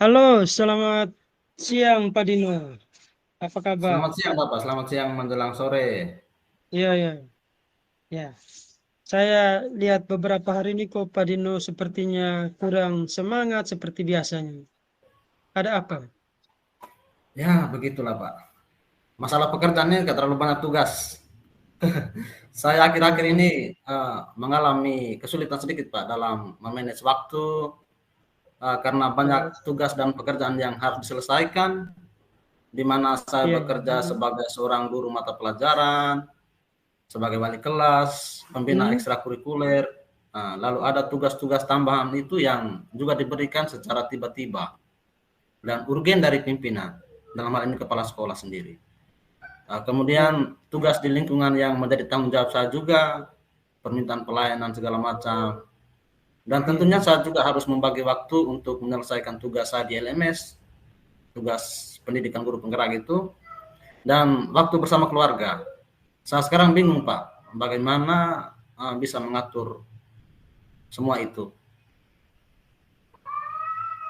Halo, selamat siang Pak Dino. Apa kabar? Selamat siang Bapak, selamat siang menjelang sore. Iya, iya, ya. Saya lihat beberapa hari ini kok Pak Dino sepertinya kurang semangat seperti biasanya. Ada apa? Ya, begitulah Pak. Masalah pekerjaannya nggak terlalu banyak tugas. Saya akhir-akhir Oh, ini mengalami kesulitan sedikit Pak dalam memanage waktu karena banyak oh, tugas dan pekerjaan yang harus diselesaikan, di mana saya iya, bekerja jadi, sebagai seorang guru mata pelajaran, sebagai wali kelas, pembina hmm, ekstrakurikuler. Lalu ada tugas-tugas tambahan itu yang juga diberikan secara tiba-tiba dan urgen dari pimpinan, dalam hal ini kepala sekolah sendiri. oh, Kemudian tugas di lingkungan yang menjadi tanggung jawab saya juga, permintaan pelayanan segala macam. Dan iya, tentunya saya juga harus membagi waktu untuk menyelesaikan tugas saya di LMS, tugas pendidikan guru penggerak itu, dan waktu bersama keluarga. Saya sekarang bingung Pak, bagaimana bisa mengatur semua itu.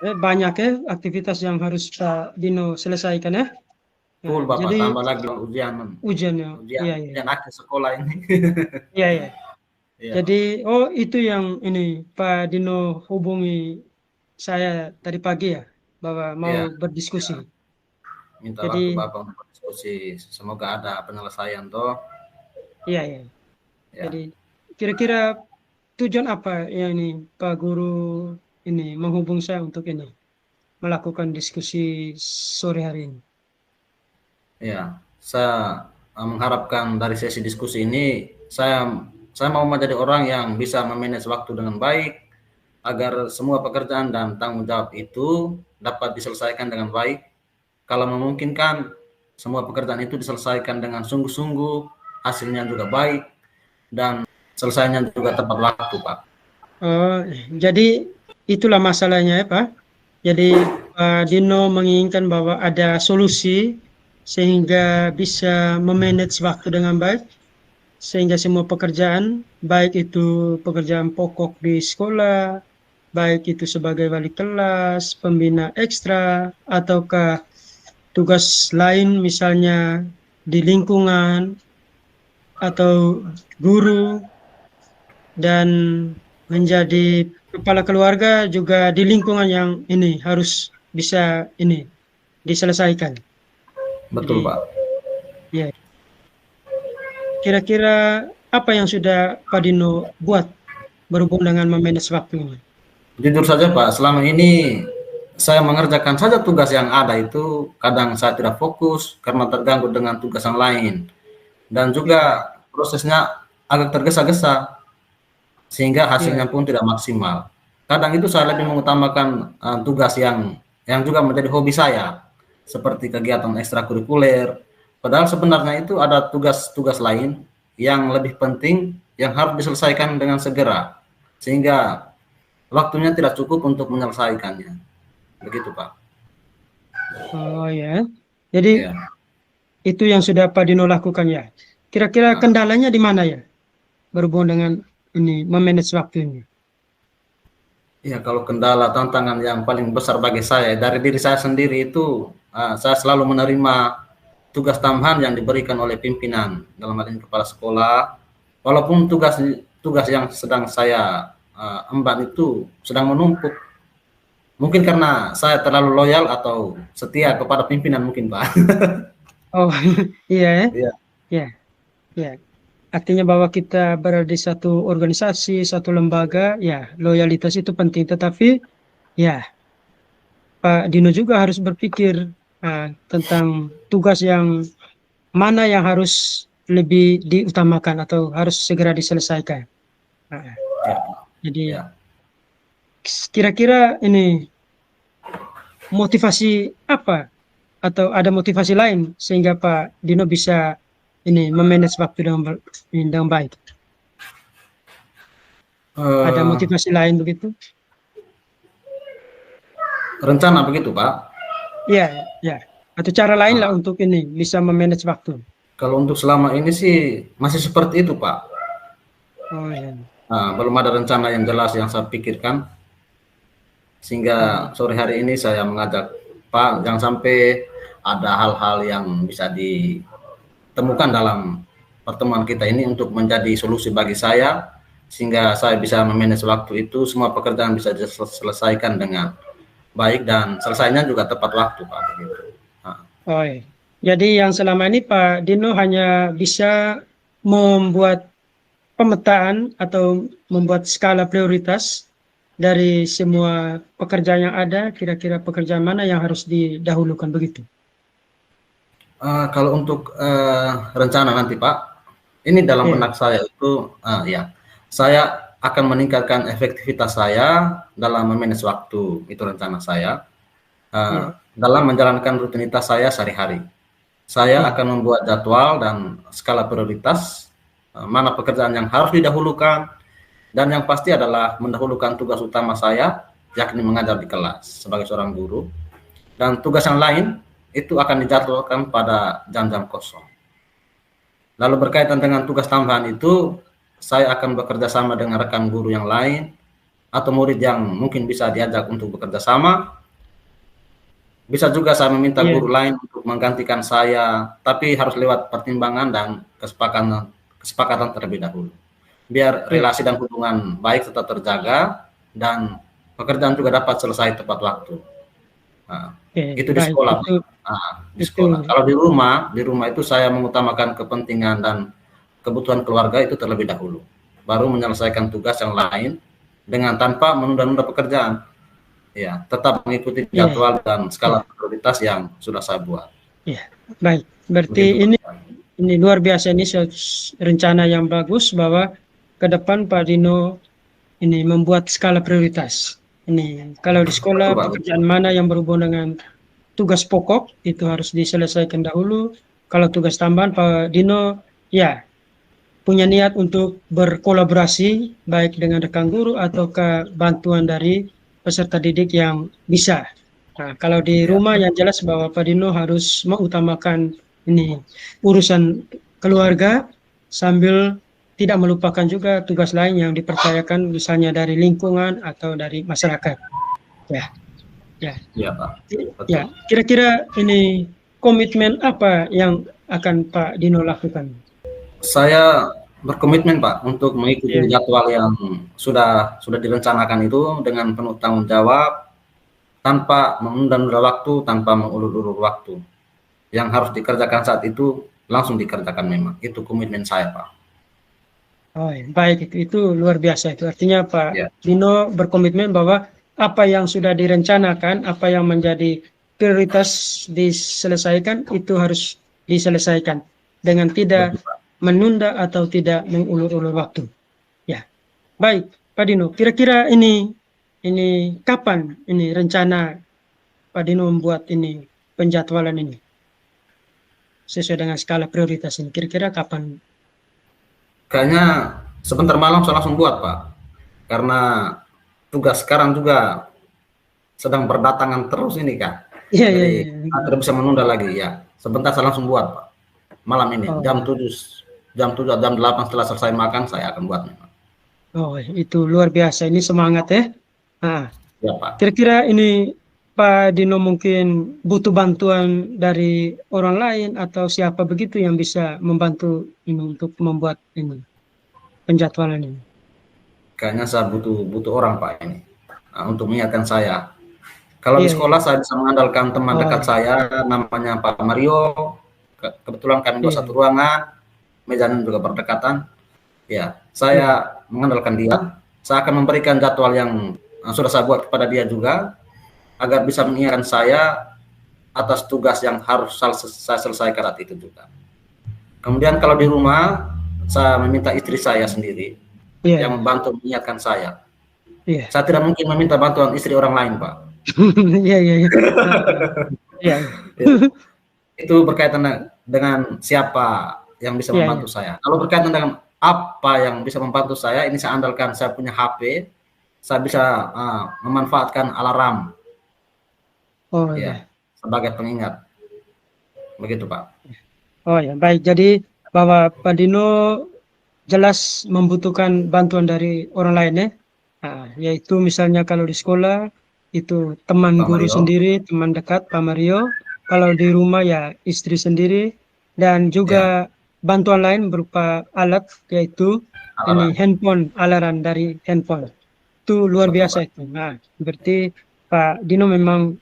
banyak ya aktivitas yang harus Pak Dino selesaikan ya. Full Nah, Bapak, jadi tambah lagi ujian, ujiannya, ujian, iya, iya, ujian akhir sekolah ini. iya, iya. Iya Jadi, Pak. oh itu yang ini Pak Dino hubungi saya tadi pagi ya, bahwa mau Iya, berdiskusi. minta waktu Jadi, Bapak untuk diskusi. Semoga ada penyelesaian toh. iya, iya. Jadi, Ya. kira-kira tujuan apa ya ini Pak Guru ini menghubung saya untuk ini melakukan diskusi sore hari ini. Ya, saya mengharapkan dari sesi diskusi ini saya mau menjadi orang yang bisa memanage waktu dengan baik agar semua pekerjaan dan tanggung jawab itu dapat diselesaikan dengan baik. Kalau memungkinkan semua pekerjaan itu diselesaikan dengan sungguh-sungguh, hasilnya juga baik dan selesainya juga tepat waktu, Pak. Oh, jadi itulah masalahnya ya Pak. Jadi Pak Dino menginginkan bahwa ada solusi sehingga bisa memanage waktu dengan baik sehingga semua pekerjaan, baik itu pekerjaan pokok di sekolah, baik itu sebagai wali kelas, pembina ekstra, ataukah tugas lain misalnya di lingkungan atau guru dan menjadi kepala keluarga juga di lingkungan yang ini harus bisa ini diselesaikan. Betul, Jadi Pak. ya kira-kira apa yang sudah Pak Dino buat berhubung dengan memanage waktunya? Jujur saja Pak, selama ini saya mengerjakan saja tugas yang ada itu, kadang saya tidak fokus karena terganggu dengan tugas yang lain. Dan Ya, juga prosesnya agak tergesa-gesa, sehingga ya, hasilnya pun tidak maksimal. Kadang itu saya lebih mengutamakan tugas yang juga menjadi hobi saya, seperti kegiatan ekstrakurikuler. Padahal sebenarnya itu ada tugas-tugas lain yang lebih penting yang harus diselesaikan dengan segera, sehingga waktunya tidak cukup untuk menyelesaikannya. Begitu, Pak. oh ya. Jadi Ya. itu yang sudah Pak Dino lakukan ya. Kira-kira Nah, kendalanya di mana ya berhubung dengan ini memanage waktunya? ya kalau kendala tantangan yang paling besar bagi saya dari diri saya sendiri itu saya selalu menerima tugas tambahan yang diberikan oleh pimpinan dalam hal ini kepala sekolah. Walaupun tugas tugas yang sedang saya emban itu sedang menumpuk. Mungkin karena saya terlalu loyal atau setia kepada pimpinan mungkin, Pak. Oh iya ya, Iya, ya, ya. Artinya bahwa kita berada di satu organisasi, satu lembaga, ya loyalitas itu penting. Tetapi ya Pak Dino juga harus berpikir tentang tugas yang mana yang harus lebih diutamakan atau harus segera diselesaikan. Nah, iya, jadi iya. kira-kira ini motivasi apa atau ada motivasi lain sehingga Pak Dino bisa ini memanage waktu dengan baik. Ada Eh, motivasi lain begitu? rencana begitu, Pak. Ya, ya. Atau cara lain lah Nah, untuk ini bisa memanage waktu. kalau untuk selama ini sih masih seperti itu, Pak. Oh ya. Belum ada rencana yang jelas yang saya pikirkan. Sehingga sore hari ini saya mengajak Pak, jangan sampai ada hal-hal yang bisa ditemukan dalam pertemuan kita ini untuk menjadi solusi bagi saya, sehingga saya bisa memanage waktu itu, semua pekerjaan bisa diselesaikan dengan baik dan selesainya juga tepat waktu, Pak. Begitu. Nah, Oh, iya. Jadi yang selama ini Pak Dino hanya bisa membuat pemetaan atau membuat skala prioritas dari semua pekerjaan yang ada, kira-kira pekerjaan mana yang harus didahulukan begitu. kalau untuk rencana nanti Pak, ini dalam Iya, benak saya itu ya, saya akan meningkatkan efektivitas saya dalam memanage waktu, itu rencana saya. iya, Dalam menjalankan rutinitas saya sehari-hari. Saya iya, akan membuat jadwal dan skala prioritas, mana pekerjaan yang harus didahulukan, dan yang pasti adalah mendahulukan tugas utama saya, yakni mengajar di kelas sebagai seorang guru, dan tugas yang lain itu akan dijadwalkan pada jam-jam kosong. Lalu berkaitan dengan tugas tambahan itu, saya akan bekerja sama dengan rekan guru yang lain, atau murid yang mungkin bisa diajak untuk bekerja sama. Bisa juga saya meminta iya, guru lain untuk menggantikan saya, tapi harus lewat pertimbangan dan kesepakatan terlebih dahulu. Biar iya. relasi dan hubungan baik tetap terjaga dan pekerjaan juga dapat selesai tepat waktu. Nah, Oke, itu di baik. sekolah, Pak. Nah, di Itu, sekolah. Kalau di rumah itu saya mengutamakan kepentingan dan kebutuhan keluarga itu terlebih dahulu. Baru menyelesaikan tugas yang lain dengan tanpa menunda-nunda pekerjaan. Ya, tetap mengikuti iya, jadwal dan iya, skala prioritas yang sudah saya buat. iya. Baik. Begitu, Berarti Pak. ini luar biasa, ini rencana yang bagus bahwa ke depan Pak Dino ini membuat skala prioritas. Ini kalau di Betul, sekolah Pak. pekerjaan mana yang berhubungan dengan tugas pokok itu harus diselesaikan dahulu. Kalau tugas tambahan Pak Dino ya punya niat untuk berkolaborasi baik dengan rekan guru atau ke bantuan dari peserta didik yang bisa. Nah, kalau di Ya, rumah yang jelas bahwa Pak Dino harus mengutamakan ini urusan keluarga sambil tidak melupakan juga tugas lain yang dipercayakan misalnya dari lingkungan atau dari masyarakat. Ya, ya, ya, Pak. ya. Betul. Kira-kira ini komitmen apa yang akan Pak Dino lakukan? Saya berkomitmen, Pak, untuk mengikuti Ya, jadwal yang sudah direncanakan itu dengan penuh tanggung jawab, tanpa menunda-nunda waktu, tanpa mengulur-ulur waktu. Yang harus dikerjakan saat itu langsung dikerjakan memang. Itu komitmen saya, Pak. oh, ya. Baik itu luar biasa itu. Artinya Pak Ya, Dino berkomitmen bahwa apa yang sudah direncanakan, apa yang menjadi prioritas diselesaikan itu harus diselesaikan dengan tidak betul, Pak. menunda atau tidak mengulur-ulur waktu. Ya, baik Pak Dino. Kira-kira ini kapan ini rencana Pak Dino membuat ini penjadwalan ini sesuai dengan skala prioritas ini? Kira-kira kapan? Kayaknya sebentar malam saya langsung buat, Pak. Karena tugas sekarang juga sedang berdatangan terus ini, Kak. Iya, iya, Jadi iya. tidak bisa menunda lagi ya. Sebentar saya langsung buat, Pak. Malam ini Oh, jam 7 jam 8 setelah selesai makan saya akan buat memang. oh, itu luar biasa. Ini semangat ya. Nah, Ya, Pak. kira-kira ini Pak Dino mungkin butuh bantuan dari orang lain atau siapa begitu yang bisa membantu ini untuk membuat ini penjadwalan ini. Kayaknya saya butuh butuh orang, Pak, ini. Nah, untuk mengingatkan saya. Kalau di Iya, iya. sekolah saya bisa mengandalkan teman Oh, dekat iya. saya namanya Pak Mario. Kebetulan kami dua satu Iya, ruangan, mejanya juga berdekatan. Ya, iya, saya mengandalkan dia. Saya akan memberikan jadwal yang sudah saya buat kepada dia juga agar bisa mengingatkan saya atas tugas yang harus saya selesaikan saat itu juga. Kemudian kalau di rumah, saya meminta istri saya sendiri iya, yang membantu mengingatkan saya. iya. Saya tidak mungkin meminta bantuan istri orang lain, Pak. Iya, iya, iya. Ah, iya, iya. Ya, itu berkaitan dengan siapa yang bisa Iya, iya. membantu saya. Kalau berkaitan dengan apa yang bisa membantu saya, ini saya andalkan saya punya HP, saya bisa memanfaatkan alarm, Oh, ya, iya. sebagai pengingat. Begitu, Pak. Oh, ya. Baik. Jadi bahwa Pak Dino jelas membutuhkan bantuan dari orang lain ya. Nah, yaitu misalnya kalau di sekolah itu teman Pak guru Mario. sendiri, teman dekat Pak Mario. Kalau di rumah ya istri sendiri dan Ya, juga bantuan lain berupa alat yaitu ini alarm. handphone, alarm dari handphone. Itu luar Betul, Pak. biasa itu. Nah, berarti Pak Dino memang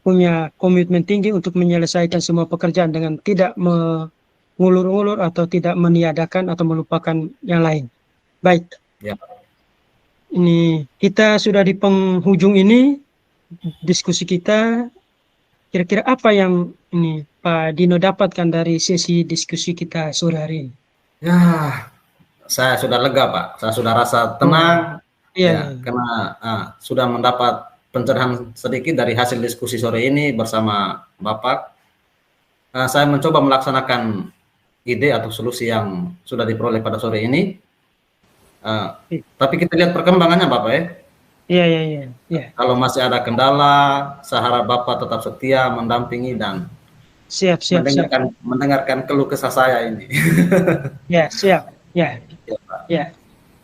punya komitmen tinggi untuk menyelesaikan semua pekerjaan dengan tidak mengulur-ulur atau tidak meniadakan atau melupakan yang lain. Baik, Ya, ini kita sudah di penghujung ini diskusi kita. Kira-kira apa yang ini Pak Dino dapatkan dari sesi diskusi kita sore hari ini? ya, saya sudah lega, Pak. Saya sudah rasa Oh, tenang, iya, iya, ya, karena sudah mendapat pencerahan sedikit dari hasil diskusi sore ini bersama Bapak. Saya mencoba melaksanakan ide atau solusi yang sudah diperoleh pada sore ini. Eh, iya, tapi kita lihat perkembangannya, Bapak ya. iya, iya, iya, iya. Kalau masih ada kendala, saya harap Bapak tetap setia mendampingi dan Siap, siap, siap. mendengarkan keluh kesah saya ini. Ya, siap. Ya, Ya, Pak. ya,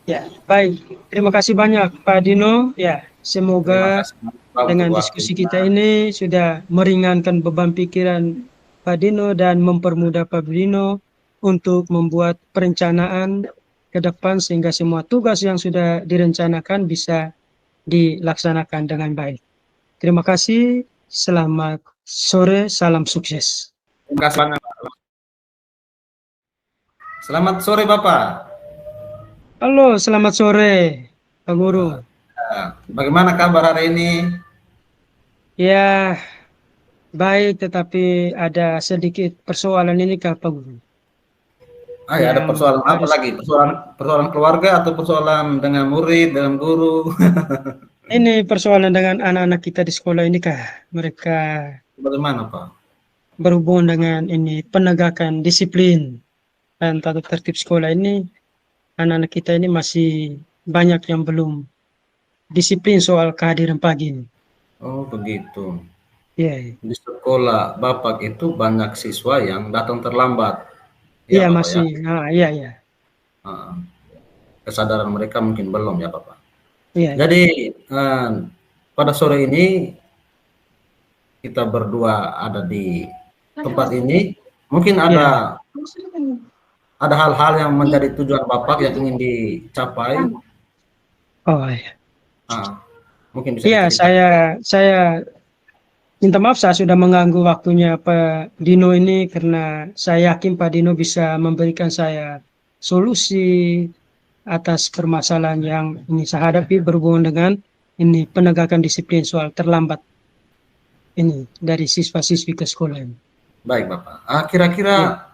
ya. Baik, terima kasih banyak Pak Dino. Ya, Terima semoga kasih Pak untuk dengan diskusi waktunya. kita ini sudah meringankan beban pikiran Pak Dino dan mempermudah Pak Dino untuk membuat perencanaan ke depan sehingga semua tugas yang sudah direncanakan bisa dilaksanakan dengan baik. Terima kasih. Selamat sore. Salam sukses. Terima kasih banyak. Selamat sore Bapak. Halo, selamat sore, Pak Guru. Bagaimana kabar hari ini? Ya, baik, tetapi ada sedikit persoalan ini, Kak Pak Guru. Ya, ada Yang persoalan apa harus lagi? Persoalan keluarga atau persoalan dengan murid, dengan guru? ini persoalan dengan anak-anak kita di sekolah ini, Kak. Mereka Bagaimana Pak? berhubungan dengan ini penegakan disiplin dan tata tertib sekolah ini. Anak-anak kita ini masih banyak yang belum disiplin soal kehadiran pagi ini. Oh begitu. Iya, iya. Di sekolah Bapak itu banyak siswa yang datang terlambat. Ya Iya Bapak ya. masih. Nah, iya, iya. Ah, kesadaran mereka mungkin belum ya Bapak. Iya, iya. Jadi pada sore ini kita berdua ada di tempat ini. Mungkin Iya. ada hal-hal yang menjadi tujuan Bapak yang ingin dicapai. Oh, iya. Mungkin bisa Iya, diceritakan. saya minta maaf saya sudah mengganggu waktunya Pak Dino ini karena saya yakin Pak Dino bisa memberikan saya solusi atas permasalahan yang ini saya hadapi berhubungan dengan ini penegakan disiplin soal terlambat ini dari siswa-siswi ke sekolah ini. Baik Bapak. Kira-kira Ya,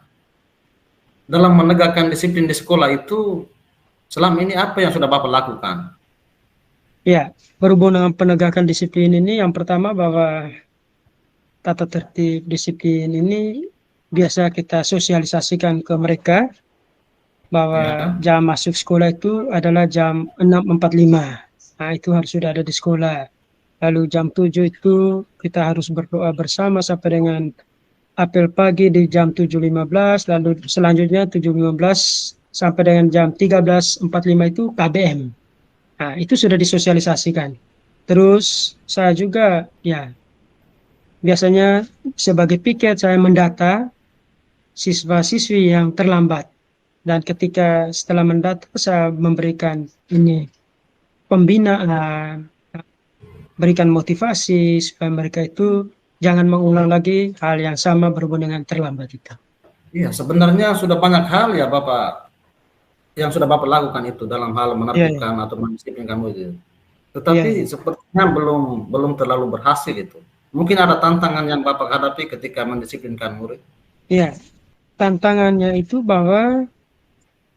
dalam menegakkan disiplin di sekolah itu selama ini apa yang sudah Bapak lakukan? ya, berhubungan dengan penegakan disiplin ini yang pertama bahwa tata tertib disiplin ini biasa kita sosialisasikan ke mereka bahwa Ya, jam masuk sekolah itu adalah jam 6.45. Nah, itu harus sudah ada di sekolah. Lalu jam 7 itu kita harus berdoa bersama sampai dengan apel pagi di jam 7.15. Lalu selanjutnya 7.15 sampai dengan jam 13.45 itu KBM. Nah, itu sudah disosialisasikan. Terus saya juga ya biasanya sebagai piket saya mendata siswa-siswi yang terlambat. Dan ketika setelah mendata saya memberikan ini pembinaan, berikan motivasi supaya mereka itu jangan mengulang lagi hal yang sama berhubungan dengan terlambat itu. iya sebenarnya sudah banyak hal ya Bapak yang sudah Bapak lakukan itu dalam hal Iya, iya, menertibkan atau mendisiplinkan murid itu. iya, Tetapi iya. sepertinya belum terlalu berhasil itu. Mungkin ada tantangan yang Bapak hadapi ketika mendisiplinkan murid. Iya. Tantangannya itu bahwa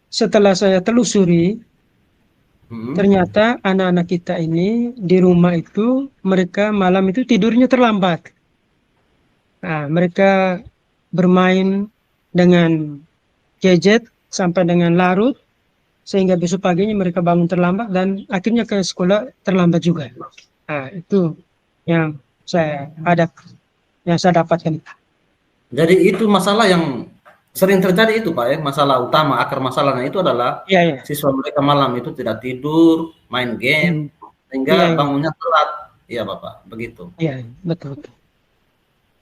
setelah saya telusuri, Hmm. ternyata anak-anak kita ini di rumah itu mereka malam itu tidurnya terlambat. Nah, mereka bermain dengan gadget sampai dengan larut sehingga besok paginya mereka bangun terlambat dan akhirnya ke sekolah terlambat juga. Nah, itu yang saya hadap, yang saya dapatkan. Jadi itu masalah yang sering terjadi itu Pak ya, masalah utama akar masalahnya itu adalah Iya, iya. siswa mereka malam itu tidak tidur, main game, Hmm. Iya, sehingga iya. bangunnya telat. Iya Bapak, begitu. Iya, betul, betul.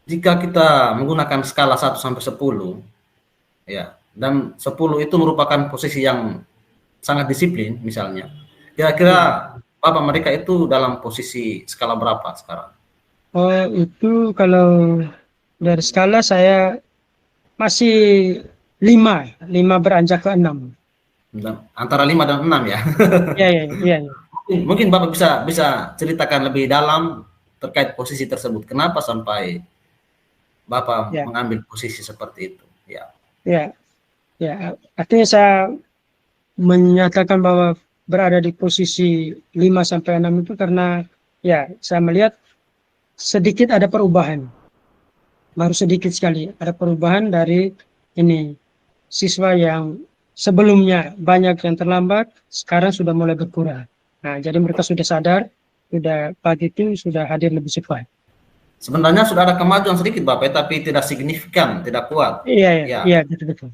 Jika kita menggunakan skala 1 sampai 10, ya, dan 10 itu merupakan posisi yang sangat disiplin misalnya. Iya. Kira-kira Bapak mereka itu dalam posisi skala berapa sekarang? Oh, itu kalau dari skala saya masih 5, 5 beranjak ke 6. Antara 5 dan 6 ya. Iya, iya, iya, iya. Mungkin Bapak bisa bisa ceritakan lebih dalam terkait posisi tersebut. Kenapa sampai Bapak Ya, mengambil posisi seperti itu? Ya. ya, ya. Artinya saya menyatakan bahwa berada di posisi 5 sampai 6 itu karena ya saya melihat sedikit ada perubahan. Baru sedikit sekali ada perubahan dari ini siswa yang sebelumnya banyak yang terlambat, sekarang sudah mulai berkurang. Nah, jadi mereka sudah sadar, sudah pagi itu sudah hadir lebih cepat. Sebenarnya sudah ada kemajuan sedikit Bapak, tapi tidak signifikan, tidak kuat. Iya, iya, Ya. iya, betul-betul.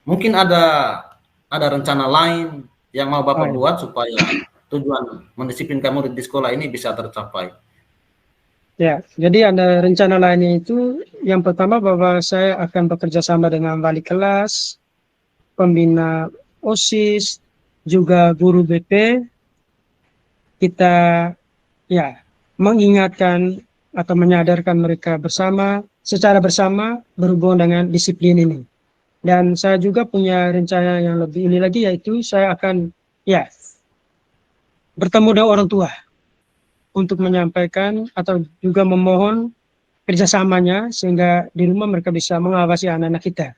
Mungkin ada rencana lain yang mau Oh, Bapak ya. buat supaya tujuan mendisiplinkan murid di sekolah ini bisa tercapai. Ya, jadi ada rencana lainnya itu yang pertama bahwa saya akan bekerja sama dengan wali kelas, pembina OSIS, juga guru BP. Kita ya mengingatkan atau menyadarkan mereka secara bersama berhubungan dengan disiplin ini. Dan saya juga punya rencana yang lebih ini lagi, yaitu saya akan ya bertemu dengan orang tua untuk menyampaikan atau juga memohon kerjasamanya sehingga di rumah mereka bisa mengawasi anak-anak kita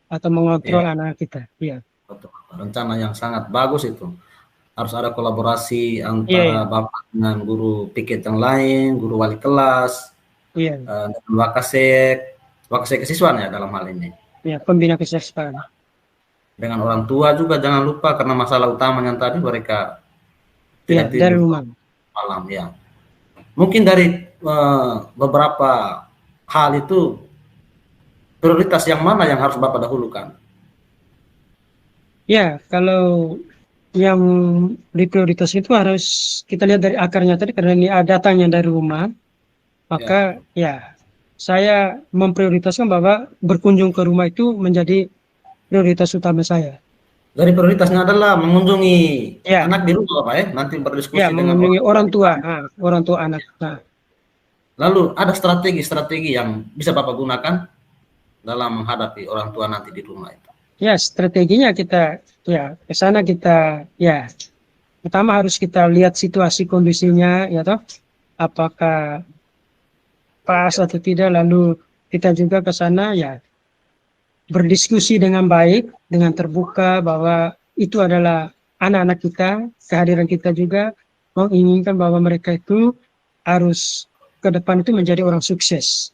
atau mengontrol Ya, anak kita. Iya, betul. Rencana yang sangat bagus itu. Harus ada kolaborasi iya, iya, antara Bapak dengan guru piket yang lain, guru wali kelas, iya, dengan wakasek, wakasek kesiswaan ya dalam hal ini. iya, pembina kesehatan. Dengan orang tua juga jangan lupa karena masalah utamanya tadi mereka Iya, tidak dari tidur rumah. malam ya. Mungkin dari beberapa hal itu prioritas yang mana yang harus Bapak dahulukan? Ya, kalau yang diprioritas itu harus kita lihat dari akarnya tadi karena ini datangnya dari rumah, Ya. maka ya saya memprioritaskan bahwa berkunjung ke rumah itu menjadi prioritas utama saya. Dari prioritasnya adalah mengunjungi Ya, anak di rumah Pak ya, nanti ya berdiskusi dengan mengunjungi orang tua di sana. orang tua anak. Nah, Lalu ada strategi-strategi yang bisa Bapak gunakan dalam menghadapi orang tua nanti di rumah itu. ya strateginya kita ya ke sana kita ya pertama harus kita lihat situasi kondisinya ya toh apakah pas atau tidak, lalu kita juga ke sana ya berdiskusi dengan baik, dengan terbuka bahwa itu adalah anak-anak kita, kehadiran kita juga menginginkan bahwa mereka itu harus ke depan itu menjadi orang sukses.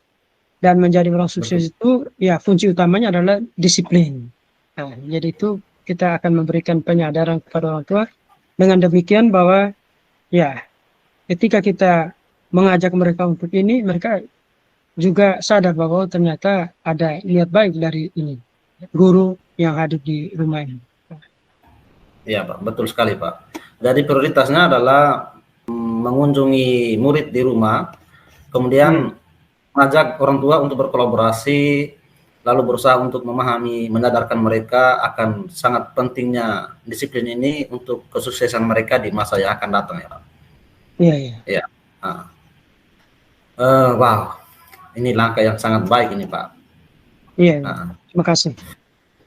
Dan menjadi orang Betul. sukses itu ya kunci utamanya adalah disiplin. Nah, jadi itu kita akan memberikan penyadaran kepada orang tua dengan demikian bahwa ya ketika kita mengajak mereka untuk ini, mereka juga sadar bahwa ternyata ada niat baik dari ini guru yang hadir di rumah ini. Iya Pak, betul sekali Pak. Jadi prioritasnya adalah mengunjungi murid di rumah, Hmm. kemudian mengajak orang tua untuk berkolaborasi, lalu berusaha untuk memahami, menyadarkan mereka akan sangat pentingnya disiplin ini untuk kesuksesan mereka di masa yang akan datang ya Pak. Iya, iya, Ya. Nah, wow, ini langkah yang sangat baik ini Pak. iya, iya. Nah, Terima kasih.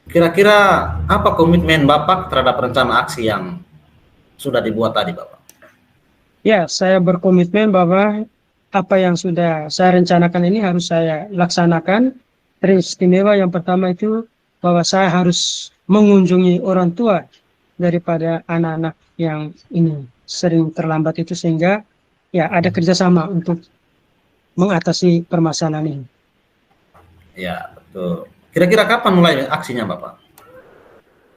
kira-kira apa komitmen Bapak terhadap rencana aksi yang sudah dibuat tadi Bapak? Ya, saya berkomitmen bahwa apa yang sudah saya rencanakan ini harus saya laksanakan. Teristimewa yang pertama itu bahwa saya harus mengunjungi orang tua daripada anak-anak yang ini sering terlambat itu sehingga ya ada kerjasama untuk mengatasi permasalahan ini. Ya, betul. Kira-kira kapan mulai aksinya Bapak?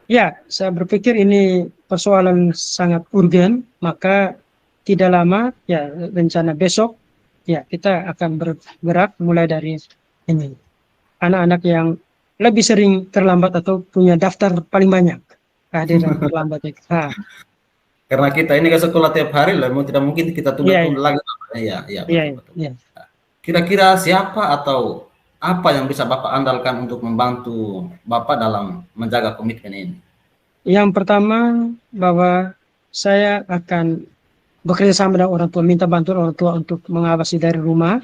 Ya, saya berpikir ini persoalan sangat urgen, maka tidak lama, ya rencana besok, ya kita akan bergerak mulai dari ini. Anak-anak yang lebih sering terlambat atau punya daftar paling banyak kehadiran terlambat itu. Nah, Karena kita ini ke sekolah tiap hari lah, mau tidak mungkin kita Iya, iya, tunda-tunda lagi. Iya, iya, iya, betul, iya, betul. iya. Kira-kira siapa atau apa yang bisa Bapak andalkan untuk membantu Bapak dalam menjaga komitmen ini? Yang pertama bahwa saya akan bekerja sama dengan orang tua, minta bantuan orang tua untuk mengawasi dari rumah,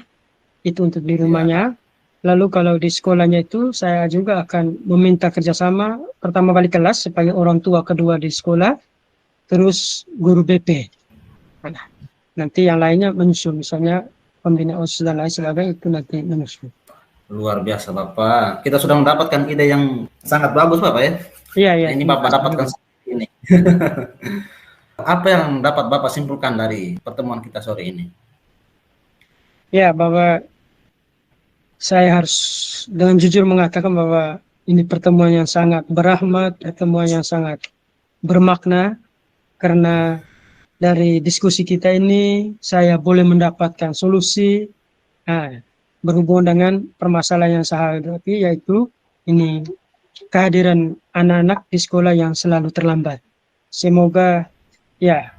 itu untuk di Ya, rumahnya. Lalu kalau di sekolahnya itu saya juga akan meminta kerjasama, pertama balik kelas sebagai orang tua, kedua di sekolah, terus guru BP. Nah, nanti yang lainnya menyusul, misalnya pembina OSIS dan lain sebagainya itu nanti menyusul. luar biasa Bapak. Kita sudah mendapatkan ide yang sangat bagus Bapak ya. Iya, iya, Ini terima Bapak kasih dapatkan juga. ini. Apa yang dapat Bapak simpulkan dari pertemuan kita sore ini? Ya, bahwa saya harus dengan jujur mengatakan bahwa ini pertemuan yang sangat berahmat, pertemuan yang sangat bermakna, karena dari diskusi kita ini saya boleh mendapatkan solusi berhubungan dengan permasalahan yang saya hadapi, yaitu ini kehadiran anak-anak di sekolah yang selalu terlambat. Semoga ya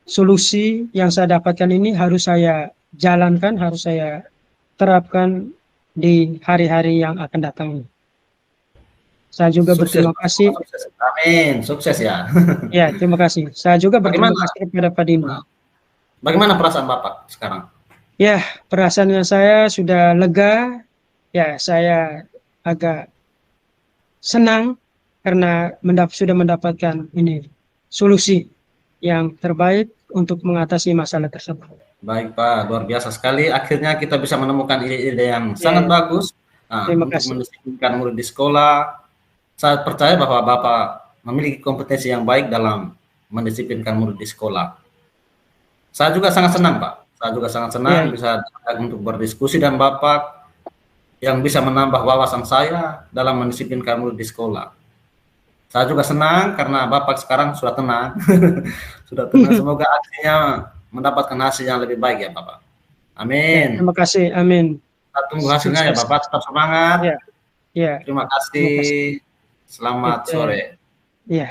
solusi yang saya dapatkan ini harus saya jalankan, harus saya terapkan di hari-hari yang akan datang ini. Saya juga Sukses, berterima kasih. sukses. Amin, sukses ya. Ya, terima kasih. Saya juga berterima Bagaimana? kasih kepada Pak Dino. Bagaimana perasaan Bapak sekarang? Ya, perasaannya saya sudah lega. Ya, saya agak senang karena sudah mendapatkan ini solusi yang terbaik untuk mengatasi masalah tersebut. Baik Pak, luar biasa sekali. Akhirnya kita bisa menemukan ide-ide yang Ya, sangat ya. bagus Terima untuk kasih. mendisiplinkan murid di sekolah. Saya percaya bahwa Bapak memiliki kompetensi yang baik dalam mendisiplinkan murid di sekolah. Saya juga sangat senang Pak. Saya juga sangat Ya, senang bisa untuk berdiskusi dengan Bapak yang bisa menambah wawasan saya dalam mendisiplinkan murid di sekolah. Saya juga senang karena Bapak sekarang sudah tenang. Sudah tenang. Semoga akhirnya mendapatkan hasil yang lebih baik ya Bapak. ya, Amin. terima kasih. Amin. Kita tunggu hasilnya ya Sukses. Bapak. Tetap semangat. Ya, ya, Terima terima kasih. kasih. Selamat Ya, sore. ya.